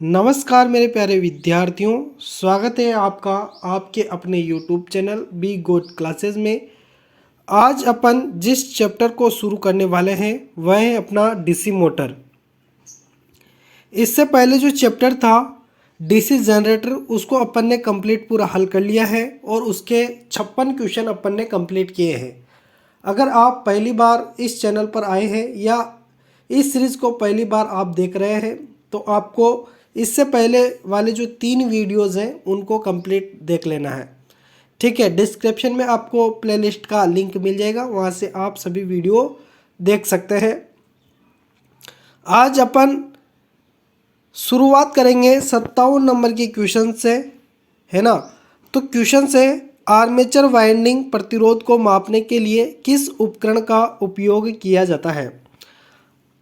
नमस्कार मेरे प्यारे विद्यार्थियों, स्वागत है आपका आपके अपने YouTube channel be good classes में। आज अपन जिस चैप्टर को शुरू करने वाले हैं वह है अपना डीसी मोटर। इससे पहले जो चैप्टर था डीसी जनरेटर, उसको अपन ने कंप्लीट पूरा हल कर लिया है और उसके 56 क्वेश्चन अपन ने कंप्लीट किए हैं। अगर आप पहली बार इस चैनल पर आए हैं या इस सीरीज़ को पहली बार आप देख रहे हैं तो आपको इससे पहले वाले जो 3 वीडियोज़ हैं उनको कंप्लीट देख लेना है। ठीक है, डिस्क्रिप्शन में आपको प्लेलिस्ट का लिंक मिल जाएगा, वहाँ से आप सभी वीडियो देख सकते हैं। आज अपन शुरुआत करेंगे 57 नंबर के क्वेश्चन से, है ना। तो क्वेश्चन से आर्मेचर वाइंडिंग प्रतिरोध को मापने के लिए किस उपकरण का उपयोग किया जाता है।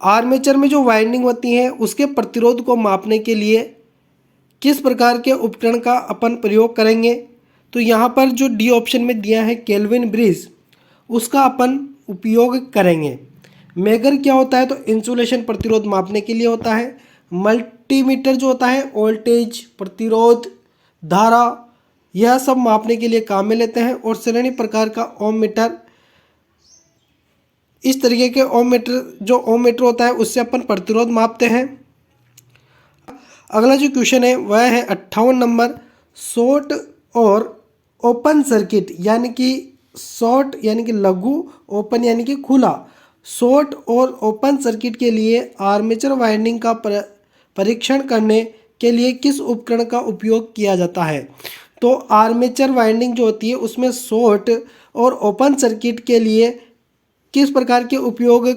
आर्मेचर में जो वाइंडिंग होती है उसके प्रतिरोध को मापने के लिए किस प्रकार के उपकरण का अपन प्रयोग करेंगे। तो यहाँ पर जो डी ऑप्शन में दिया है केल्विन ब्रिज, उसका अपन उपयोग करेंगे। मेगर क्या होता है, तो इंसुलेशन प्रतिरोध मापने के लिए होता है। मल्टीमीटर जो होता है वोल्टेज, प्रतिरोध, धारा, यह सब मापने के लिए काम में लेते हैं। और श्रेणी प्रकार का ओम मीटर, इस तरीके के ओम मीटर होता है उससे अपन प्रतिरोध मापते हैं। अगला जो क्वेश्चन है वह है 58 नंबर। शॉर्ट और ओपन सर्किट यानी कि शॉर्ट यानी कि लघु, ओपन यानी कि खुला। शॉर्ट और ओपन सर्किट के लिए आर्मेचर वाइंडिंग का परीक्षण करने के लिए किस उपकरण का उपयोग किया जाता है। तो आर्मेचर वाइंडिंग जो होती है उसमें शॉर्ट और ओपन सर्किट के लिए किस प्रकार के उपकरण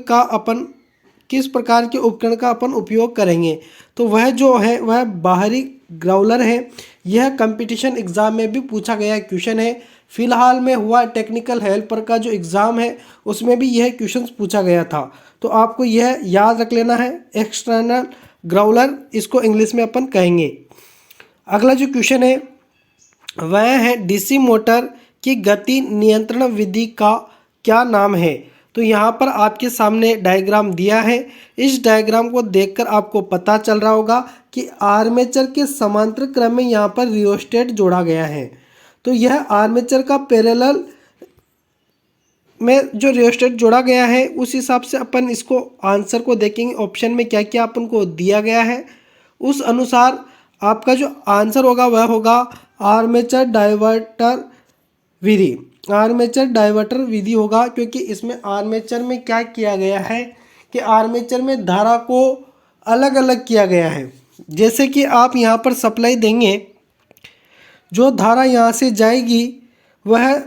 का अपन उपयोग करेंगे। तो वह जो है वह बाहरी ग्राउलर है। यह कंपटीशन एग्ज़ाम में भी पूछा गया क्वेश्चन है। फिलहाल में हुआ टेक्निकल हेल्पर का जो एग्ज़ाम है उसमें भी यह क्वेश्चन पूछा गया था। तो आपको यह याद रख लेना है, एक्सटर्नल ग्राउलर इसको इंग्लिश में अपन कहेंगे। अगला जो क्वेश्चन है वह है डीसी मोटर की गति नियंत्रण विधि का क्या नाम है। तो यहाँ पर आपके सामने डायग्राम दिया है। इस डायग्राम को देखकर आपको पता चल रहा होगा कि आर्मेचर के समांतर क्रम में यहाँ पर रियोस्टेट जोड़ा गया है। तो यह आर्मेचर का पैरेलल में जो रियोस्टेट जोड़ा गया है उस हिसाब से अपन इसको आंसर को देखेंगे, ऑप्शन में क्या क्या अपन को दिया गया है उस अनुसार आपका जो आंसर होगा वह होगा आर्मेचर डाइवर्टर विधि। आर्मेचर डाइवर्टर विधि होगा, क्योंकि इसमें आर्मेचर में क्या किया गया है कि आर्मेचर में धारा को अलग अलग किया गया है। जैसे कि आप यहाँ पर सप्लाई देंगे, जो धारा यहाँ से जाएगी वह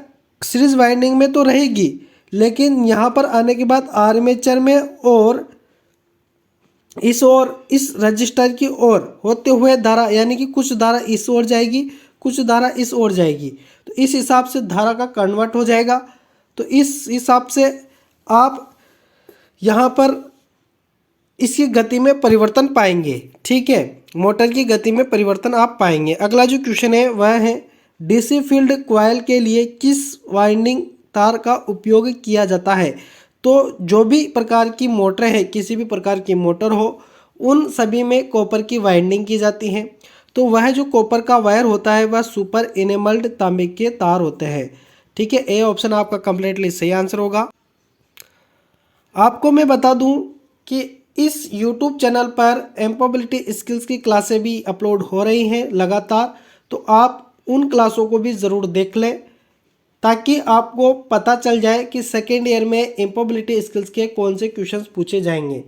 सीरीज वाइंडिंग में तो रहेगी, लेकिन यहाँ पर आने के बाद आर्मेचर में और इस रजिस्टर की ओर होते हुए धारा, यानी कि कुछ धारा इस ओर जाएगी, कुछ धारा इस ओर जाएगी। तो इस हिसाब से धारा का कन्वर्ट हो जाएगा। तो इस हिसाब से आप यहाँ पर इसकी गति में परिवर्तन पाएंगे। ठीक है, मोटर की गति में परिवर्तन आप पाएंगे। अगला जो क्वेश्चन है वह है डीसी फील्ड कॉइल के लिए किस वाइंडिंग तार का उपयोग किया जाता है। तो जो भी प्रकार की मोटर है, किसी भी प्रकार की मोटर हो, उन सभी में कॉपर की वाइंडिंग की जाती है। तो वह जो कॉपर का वायर होता है वह सुपर एनेमल्ड तांबे के तार होते हैं। ठीक है, ए ऑप्शन आपका कंप्लीटली सही आंसर होगा। आपको मैं बता दूं कि इस YouTube चैनल पर एम्पॉबिलिटी स्किल्स की क्लासें भी अपलोड हो रही हैं लगातार, तो आप उन क्लासों को भी ज़रूर देख लें ताकि आपको पता चल जाए कि सेकेंड ईयर में एम्पॉबिलिटी स्किल्स के कौन से क्वेश्चंस पूछे जाएंगे।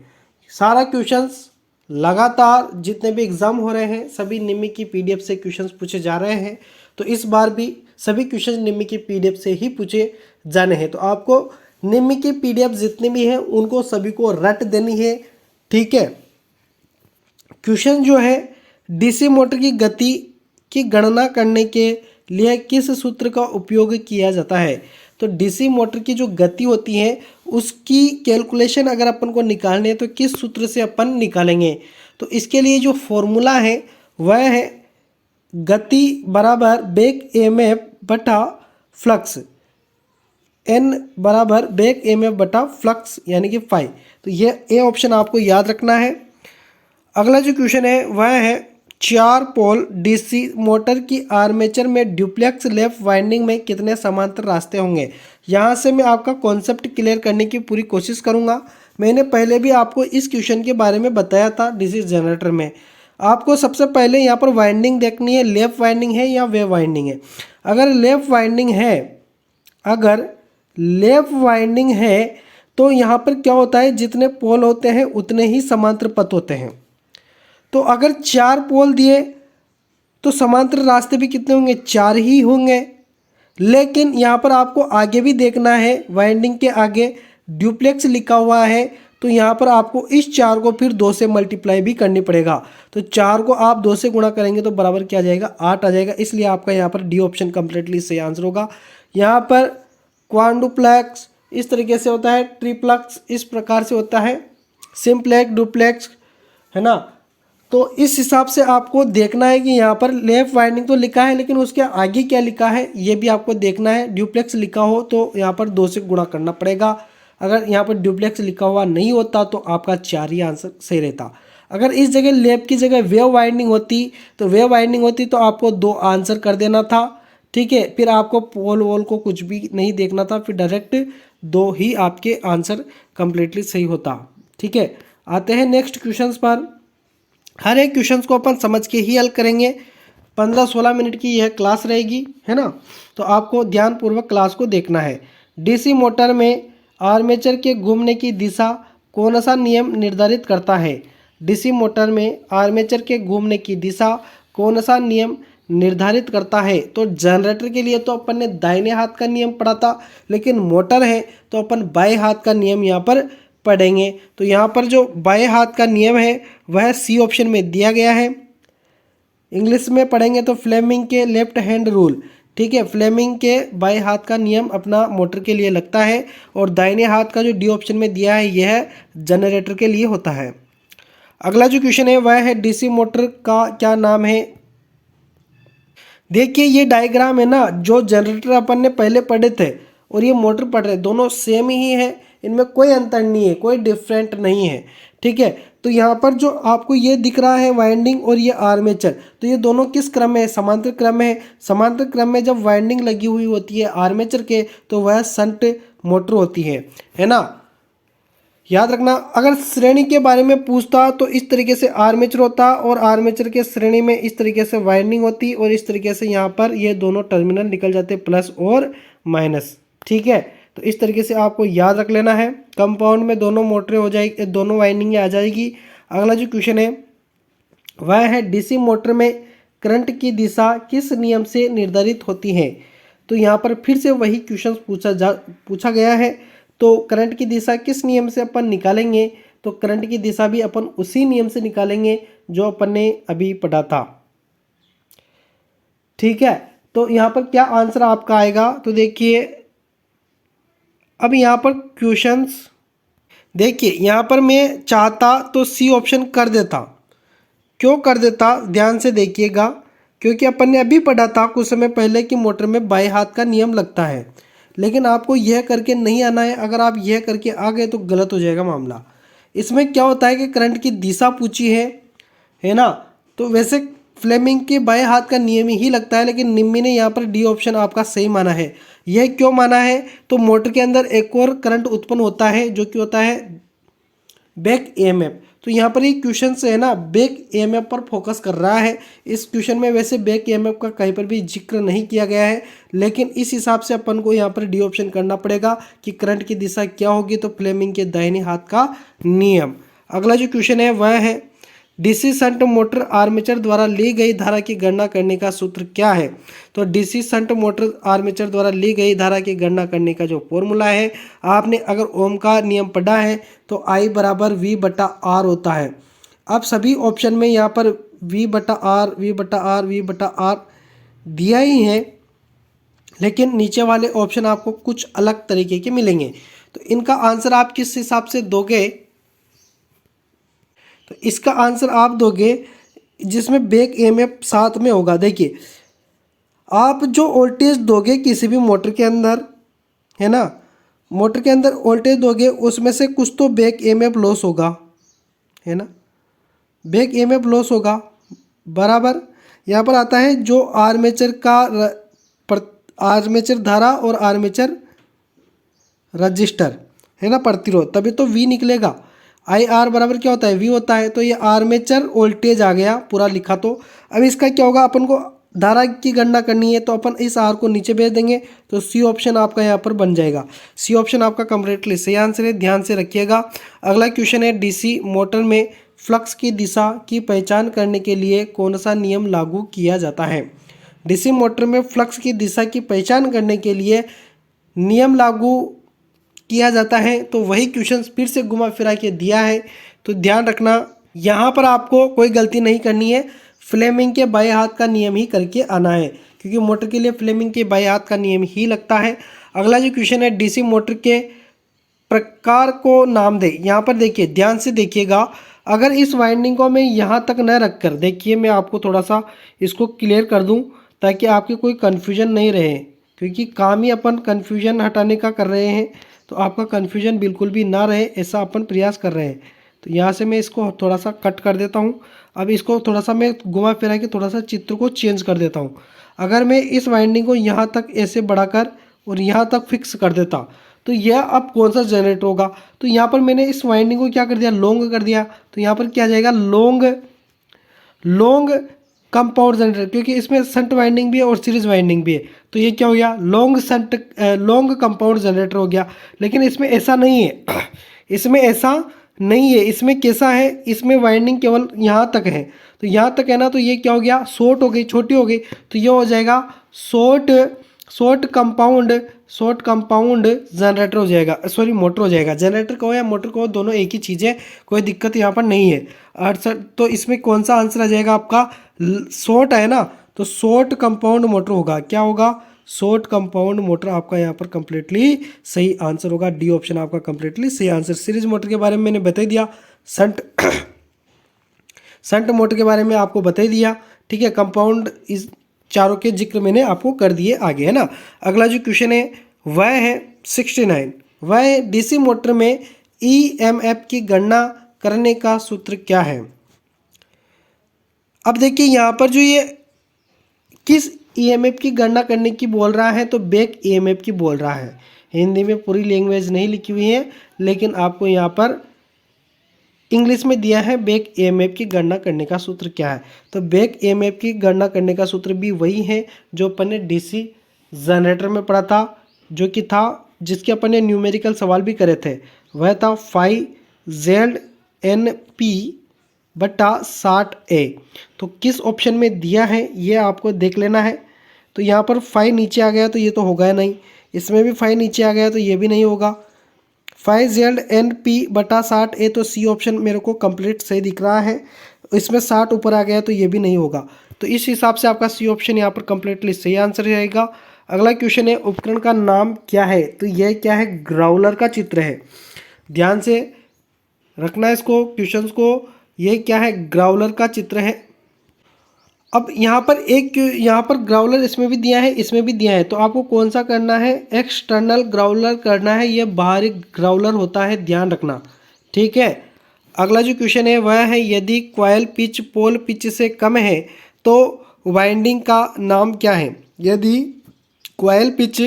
सारा क्वेश्चंस लगातार जितने भी एग्ज़ाम हो रहे हैं सभी निम्मी की PDF से क्वेश्चंस पूछे जा रहे हैं। तो इस बार भी सभी क्वेश्चन निम्मी की PDF से ही पूछे जाने हैं। तो आपको निम्मी की PDF जितने भी हैं उनको सभी को रट देनी है। ठीक है, क्वेश्चन जो है डीसी मोटर की गति की गणना करने के लिए किस सूत्र का उपयोग किया जाता है। तो डीसी मोटर की जो गति होती है उसकी कैलकुलेशन अगर अपन को निकालनी है तो किस सूत्र से अपन निकालेंगे। तो इसके लिए जो फॉर्मूला है वह है गति बराबर बेक EMF बटा फ्लक्स, N बराबर बेक EMF बटा फ्लक्स यानी कि फाई। तो ये ए ऑप्शन आपको याद रखना है। अगला जो क्वेश्चन है वह है 4 पोल डीसी मोटर की आर्मेचर में ड्यूप्लेक्स लैप वाइंडिंग में कितने समांतर रास्ते होंगे। यहाँ से मैं आपका कॉन्सेप्ट क्लियर करने की पूरी कोशिश करूँगा। मैंने पहले भी आपको इस क्वेश्चन के बारे में बताया था डीसी जनरेटर में। आपको सबसे पहले यहाँ पर वाइंडिंग देखनी है, लैप वाइंडिंग है या वेव वाइंडिंग है। अगर लैप वाइंडिंग है, अगर लैप वाइंडिंग है तो यहाँ पर क्या होता है, जितने पोल होते हैं उतने ही समांतर पथ होते हैं। तो अगर 4 पोल दिए तो समांतर रास्ते भी कितने होंगे, 4 ही होंगे। लेकिन यहाँ पर आपको आगे भी देखना है, वाइंडिंग के आगे ड्यूप्लेक्स लिखा हुआ है तो यहाँ पर आपको इस 4 को फिर 2 से मल्टीप्लाई भी करनी पड़ेगा। तो 4 को आप 2 से गुणा करेंगे तो बराबर क्या आ जाएगा, 8 आ जाएगा। इसलिए आपका यहाँ पर डी ऑप्शन कंप्लीटली सही आंसर होगा। यहाँ पर क्वाड्रुप्लेक्स इस तरीके से होता है, ट्रिप्लेक्स इस प्रकार से होता है, सिंप्लेक्स, डुप्लेक्स, है ना। तो इस हिसाब से आपको देखना है कि यहाँ पर लेफ्ट वाइंडिंग तो लिखा है लेकिन उसके आगे क्या लिखा है ये भी आपको देखना है। ड्यूप्लेक्स लिखा हो तो यहाँ पर 2 से गुणा करना पड़ेगा। अगर यहाँ पर ड्यूप्लेक्स लिखा हुआ नहीं होता तो आपका 4 ही आंसर सही रहता। अगर इस जगह लेफ्ट की जगह वेव वाइंडिंग होती तो आपको 2 आंसर कर देना था, ठीक है। फिर आपको पोल वोल को कुछ भी नहीं देखना था, फिर डायरेक्ट 2 ही आपके आंसर कंप्लीटली सही होता, ठीक है। आते हैं नेक्स्ट क्वेश्चंस पर। हर एक क्वेश्चंस को अपन समझ के ही हल करेंगे। 15-16 मिनट की यह क्लास रहेगी, है ना। तो आपको ध्यानपूर्वक क्लास को देखना है। डीसी मोटर में आर्मेचर के घूमने की दिशा कौन सा नियम निर्धारित करता है। डीसी मोटर में आर्मेचर के घूमने की दिशा कौन सा नियम निर्धारित करता है। तो जनरेटर के लिए तो अपन ने दाहिने हाथ का नियम पढ़ा था, लेकिन मोटर है तो अपन बाएं हाथ का नियम यहाँ पर पढ़ेंगे। तो यहाँ पर जो बाएं हाथ का नियम है वह सी ऑप्शन में दिया गया है। इंग्लिश में पढ़ेंगे तो फ्लेमिंग के लेफ्ट हैंड रूल, ठीक है। फ्लेमिंग के बाएं हाथ का नियम अपना मोटर के लिए लगता है और दाहिने हाथ का जो डी ऑप्शन में दिया है यह जनरेटर के लिए होता है। अगला जो क्वेश्चन है वह है डीसी मोटर का क्या नाम है। देखिए ये डायग्राम है ना, जो जनरेटर अपन ने पहले पढ़े थे और ये मोटर पढ़ रहे, दोनों सेम ही है, इनमें कोई अंतर नहीं है, कोई डिफरेंट नहीं है, ठीक है। तो यहाँ पर जो आपको ये दिख रहा है वाइंडिंग और ये आर्मेचर, तो ये दोनों किस क्रम में है, समांतर क्रम में है। समांतर क्रम में जब वाइंडिंग लगी हुई होती है आर्मेचर के तो वह शंट मोटर होती है ना। याद रखना, अगर श्रेणी के बारे में पूछता तो इस तरीके से आर्मेचर होता और आर्मेचर के श्रेणी में इस तरीके से वाइंडिंग होती और इस तरीके से यहाँ पर ये दोनों टर्मिनल निकल जाते प्लस और माइनस, ठीक है। तो इस तरीके से आपको याद रख लेना है। कंपाउंड में दोनों मोटरें हो जाएगी, दोनों वाइंडिंग आ जाएगी। अगला जो क्वेश्चन है वह है डीसी मोटर में करंट की दिशा किस नियम से निर्धारित होती है। तो यहाँ पर फिर से वही क्वेश्चन पूछा गया है। तो करंट की दिशा किस नियम से अपन निकालेंगे, तो करंट की दिशा भी अपन उसी नियम से निकालेंगे जो अपन ने अभी पढ़ा था, ठीक है। तो यहाँ पर क्या आंसर आपका आएगा, तो देखिए अब यहाँ पर क्वेश्चंस देखिए, यहाँ पर मैं चाहता तो सी ऑप्शन कर देता। क्यों कर देता, ध्यान से देखिएगा, क्योंकि अपन ने अभी पढ़ा था कुछ समय पहले कि मोटर में बाएं हाथ का नियम लगता है। लेकिन आपको यह करके नहीं आना है, अगर आप यह करके आ गए तो गलत हो जाएगा मामला। इसमें क्या होता है कि करंट की दिशा पूछी है ना। तो वैसे फ्लेमिंग के बाएं हाथ का नियम ही लगता है, लेकिन निम्मी ने यहाँ पर डी ऑप्शन आपका सही माना है। यह क्यों माना है, तो मोटर के अंदर एक और करंट उत्पन्न होता है जो कि होता है बैक ईएमएफ। तो यहाँ पर ये क्वेश्चन से है ना बैक ईएमएफ पर फोकस कर रहा है। इस क्वेश्चन में वैसे बैक ईएमएफ का कहीं पर भी जिक्र नहीं किया गया है, लेकिन इस हिसाब से अपन को यहाँ पर डी ऑप्शन करना पड़ेगा कि करंट की दिशा क्या होगी, तो फ्लेमिंग के दाहिने हाथ का नियम। अगला जो क्वेश्चन है वह है डीसी शंट मोटर आर्मेचर द्वारा ली गई धारा की गणना करने का सूत्र क्या है। तो डीसी शंट मोटर आर्मेचर द्वारा ली गई धारा की गणना करने का जो फॉर्मूला है, आपने अगर ओम का नियम पढ़ा है तो I बराबर V/R होता है। अब सभी ऑप्शन में यहाँ पर V/R दिया ही है, लेकिन नीचे वाले ऑप्शन आपको कुछ अलग तरीके के मिलेंगे। तो इनका आंसर आप किस हिसाब से दोगे, तो इसका आंसर आप दोगे जिसमें बैक ईएमएफ साथ में होगा। देखिए आप जो वोल्टेज दोगे किसी भी मोटर के अंदर, है ना, मोटर के अंदर वोल्टेज दोगे उसमें से कुछ तो बैक ईएमएफ लॉस होगा, है ना, बैक ईएमएफ लॉस होगा। बराबर यहाँ पर आता है जो आर्मेचर का आर्मेचर धारा और आर्मेचर रजिस्टर है ना प्रतिरोध, तभी तो वी निकलेगा। आई आर बराबर क्या होता है, वी होता है। तो ये आर्मेचर वोल्टेज आ गया पूरा लिखा। तो अब इसका क्या होगा, अपन को धारा की गणना करनी है तो अपन इस आर को नीचे भेज देंगे, तो सी ऑप्शन आपका यहाँ पर बन जाएगा। सी ऑप्शन आपका कम्प्लीटली सही आंसर है, ध्यान से रखिएगा। अगला क्वेश्चन है, डीसी मोटर में फ्लक्स की दिशा की पहचान करने के लिए कौन सा नियम लागू किया जाता है। डीसी मोटर में फ्लक्स की दिशा की पहचान करने के लिए नियम लागू किया जाता है। तो वही क्वेश्चन फिर से घुमा फिरा के दिया है, तो ध्यान रखना यहाँ पर आपको कोई गलती नहीं करनी है। फ्लेमिंग के बाएं हाथ का नियम ही करके आना है, क्योंकि मोटर के लिए फ्लेमिंग के बाएं हाथ का नियम ही लगता है। अगला जो क्वेश्चन है, डीसी मोटर के प्रकार को नाम दे। यहाँ पर देखिए, ध्यान से देखिएगा, अगर इस वाइंडिंग को मैं यहाँ तक न रख कर, देखिए मैं आपको थोड़ा सा इसको क्लियर कर दूँ ताकि आपके कोई कन्फ्यूजन नहीं रहे, क्योंकि काम ही अपन कन्फ्यूजन हटाने का कर रहे हैं, तो आपका कन्फ्यूजन बिल्कुल भी ना रहे ऐसा अपन प्रयास कर रहे हैं। तो यहाँ से मैं इसको थोड़ा सा कट कर देता हूँ। अब इसको थोड़ा सा मैं घुमा फिरा के थोड़ा सा चित्र को चेंज कर देता हूँ। अगर मैं इस वाइंडिंग को यहाँ तक ऐसे बढ़ाकर और यहाँ तक फिक्स कर देता, तो यह अब कौन सा जनरेटर होगा। तो यहाँ पर मैंने इस वाइंडिंग को क्या कर दिया, लॉन्ग कर दिया। तो यहाँ पर क्या आ जाएगा, लॉन्ग कंपाउंड जनरेटर, क्योंकि इसमें संट वाइंडिंग भी है और सीरीज वाइंडिंग भी है। तो ये क्या हो गया, लॉन्ग कंपाउंड जनरेटर हो गया। लेकिन इसमें ऐसा नहीं है, इसमें ऐसा नहीं है। इसमें कैसा है, इसमें वाइंडिंग केवल यहाँ तक है, तो यहाँ तक है ना। तो ये क्या हो गया, शॉर्ट हो गई, छोटी हो गई। तो ये हो जाएगा शॉर्ट कंपाउंड जनरेटर हो जाएगा, सॉरी मोटर हो जाएगा। जनरेटर कहो या मोटर कहो, दोनों एक ही चीज़ है, कोई दिक्कत यहाँ पर नहीं है। तो इसमें कौन सा आंसर आ जाएगा आपका, शॉर्ट है ना, तो शॉर्ट कंपाउंड मोटर होगा। क्या होगा, शॉर्ट कंपाउंड मोटर आपका यहाँ पर कंप्लीटली सही आंसर होगा। डी ऑप्शन आपका कंप्लीटली सही आंसर। सीरीज मोटर के बारे में मैंने बता दिया, संट मोटर के बारे में आपको बता ही दिया, ठीक है। कंपाउंड इस चारों के जिक्र मैंने आपको कर दिए आगे, है ना। अगला जो क्वेश्चन है वह है 69, वह है डीसी मोटर में ईएमएफ की गणना करने का सूत्र क्या है। अब देखिए यहाँ पर जो ये किस ईएमएफ की गणना करने की बोल रहा है, तो बैक ईएमएफ की बोल रहा है। हिंदी में पूरी लैंग्वेज नहीं लिखी हुई है, लेकिन आपको यहाँ पर इंग्लिश में दिया है बैक ईएमएफ की गणना करने का सूत्र क्या है। तो बैक ईएमएफ की गणना करने का सूत्र भी वही है जो अपन ने डीसी जनरेटर में पढ़ा था, जो कि था जिसके अपन ने न्यूमेरिकल सवाल भी करे थे। वह था 5ZNP/60A। तो किस ऑप्शन में दिया है ये आपको देख लेना है। तो यहाँ पर 5 नीचे आ गया तो ये तो होगा नहीं, इसमें भी 5 नीचे आ गया तो ये भी नहीं होगा। 5ZNP/60A, तो सी ऑप्शन मेरे को कंप्लीट सही दिख रहा है। इसमें 60 ऊपर आ गया तो ये भी नहीं होगा। तो इस हिसाब से आपका सी ऑप्शन यहाँ पर कंप्लीटली सही आंसर रहेगा। अगला क्वेश्चन है, उपकरण का नाम क्या है। तो यह क्या है, ग्राउलर का चित्र है। ध्यान से रखना इसको, क्वेश्चंस को। यह क्या है, ग्राउलर का चित्र है। अब यहाँ पर ग्राउलर इसमें भी दिया है, इसमें भी दिया है, तो आपको कौन सा करना है, एक्सटर्नल ग्राउलर करना है। यह बाहरी ग्राउलर होता है, ध्यान रखना, ठीक है। अगला जो क्वेश्चन है वह है, यदि कॉइल पिच पोल पिच से कम है तो वाइंडिंग का नाम क्या है। यदि कॉइल पिच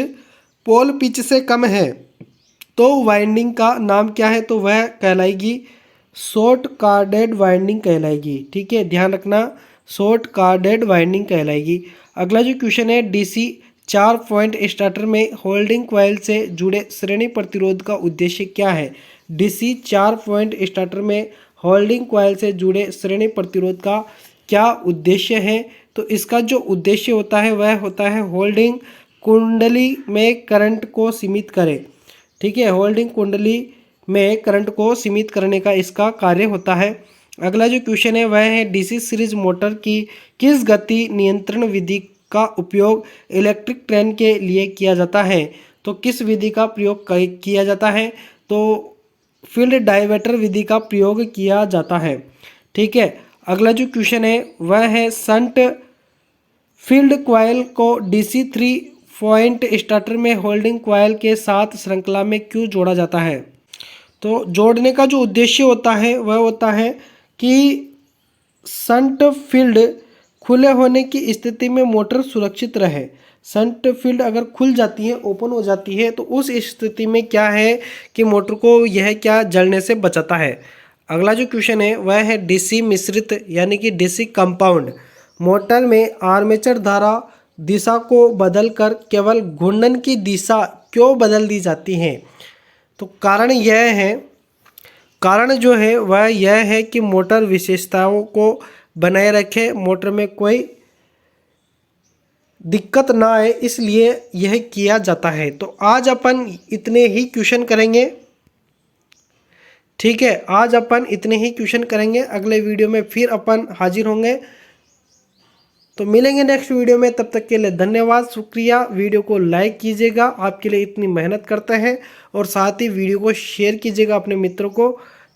पोल पिच से कम है तो वाइंडिंग का नाम क्या है, तो वह कहलाएगी शॉर्ट कार्डेड वाइंडिंग कहलाएगी, ठीक है, ध्यान रखना, शॉर्ट कार्डेड वाइंडिंग कहलाएगी। अगला जो क्वेश्चन है, डीसी 4 पॉइंट स्टार्टर में होल्डिंग कॉइल से जुड़े श्रेणी प्रतिरोध का उद्देश्य क्या है। डीसी 4 पॉइंट स्टार्टर में होल्डिंग कॉइल से जुड़े श्रेणी प्रतिरोध का क्या उद्देश्य है। तो इसका जो उद्देश्य होता है वह होता है होल्डिंग कुंडली में करंट को सीमित करें, ठीक है, होल्डिंग कुंडली में करंट को सीमित करने का इसका कार्य होता है। अगला जो क्वेश्चन है वह है, डीसी सीरीज मोटर की किस गति नियंत्रण विधि का उपयोग इलेक्ट्रिक ट्रेन के लिए किया जाता है। तो किस विधि का प्रयोग किया जाता है, तो फील्ड डाइवर्टर विधि का प्रयोग किया जाता है, ठीक है। अगला जो क्वेश्चन है वह है, संट फील्ड कॉइल को डीसी 3 पॉइंट स्टार्टर में होल्डिंग कॉइल के साथ श्रृंखला में क्यों जोड़ा जाता है। तो जोड़ने का जो उद्देश्य होता है वह होता है कि संट फील्ड खुले होने की स्थिति में मोटर सुरक्षित रहे। शंट फील्ड अगर खुल जाती है, ओपन हो जाती है, तो उस स्थिति में क्या है कि मोटर को यह क्या जलने से बचाता है। अगला जो क्वेश्चन है वह है डीसी मिश्रित यानी कि डीसी कंपाउंड। मोटर में आर्मेचर धारा दिशा को बदलकर केवल घूर्णन की दिशा क्यों बदल दी जाती है। तो कारण जो है वह यह है कि मोटर विशेषताओं को बनाए रखे, मोटर में कोई दिक्कत ना आए, इसलिए यह किया जाता है। तो आज अपन इतने ही क्वेश्चन करेंगे। ठीक है, आज अपन इतने ही क्वेश्चन करेंगे। अगले वीडियो में फिर अपन हाजिर होंगे। तो मिलेंगे नेक्स्ट वीडियो में, तब तक के लिए धन्यवाद, शुक्रिया। वीडियो को लाइक कीजिएगा, आपके लिए इतनी मेहनत करते हैं, और साथ ही वीडियो को शेयर कीजिएगा अपने मित्रों को,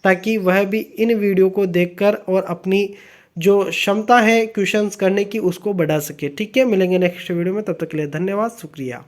ताकि वह भी इन वीडियो को देखकर और अपनी जो क्षमता है क्वेश्चंस करने की उसको बढ़ा सके। ठीक है, मिलेंगे नेक्स्ट वीडियो में, तब तक के लिए धन्यवाद, शुक्रिया।